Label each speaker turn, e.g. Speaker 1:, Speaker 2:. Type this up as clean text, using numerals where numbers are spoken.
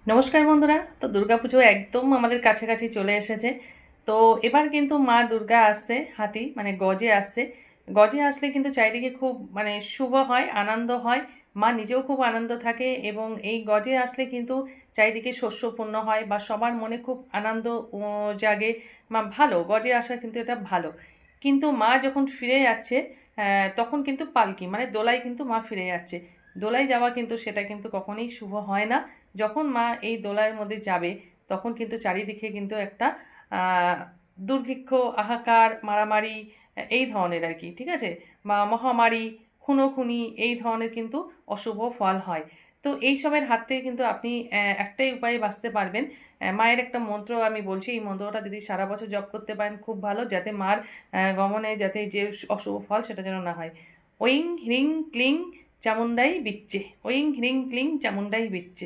Speaker 1: নমস্কার বন্ধুরা। তো দুর্গাপুজো একদম আমাদের কাছাকাছি চলে এসেছে। তো এবার কিন্তু মা দুর্গা আসছে, হাতি মানে গজে আসছে। গজে আসলে কিন্তু চারিদিকে খুব মানে শুভ হয়, আনন্দ হয়। মা নিজেও খুব আনন্দ থাকে এবং এই গজে আসলে কিন্তু চারিদিকে শস্যপূর্ণ হয় বা সবার মনে খুব আনন্দ জাগে। মা ভালো, গজে আসা কিন্তু এটা ভালো। কিন্তু মা যখন ফিরে যাচ্ছে, তখন কিন্তু পালকি মানে দোলায় কিন্তু মা ফিরে যাচ্ছে। দোলায় যাওয়া কিন্তু সেটা কিন্তু কখনোই শুভ হয় না। যখন মা এই দোলার মধ্যে যাবে তখন কিন্তু চারিদিকে কিন্তু একটা আহ, দুর্ভিক্ষ, হাহাকার, মারামারি, এই ধরনের আর কি, ঠিক আছে, বা মহামারী, খুনোখুনি, এই ধরনের কিন্তু অশুভ ফল হয়। তো এই সবের হাত থেকে কিন্তু আপনি একটাই উপায়ে বাঁচতে পারবেন। মায়ের একটা মন্ত্র আমি বলছি, এই মন্ত্রটা যদি সারা বছর জপ করতে পারেন খুব ভালো, যাতে মার গমনে যাতে যে অশুভ ফল সেটা যেন না হয়। ওইং হ্রিং ক্লিং চামুন্ডাই বিচ্চে, ওইং হ্রিং ক্লিং চামুন্ডাই বিচ্চে।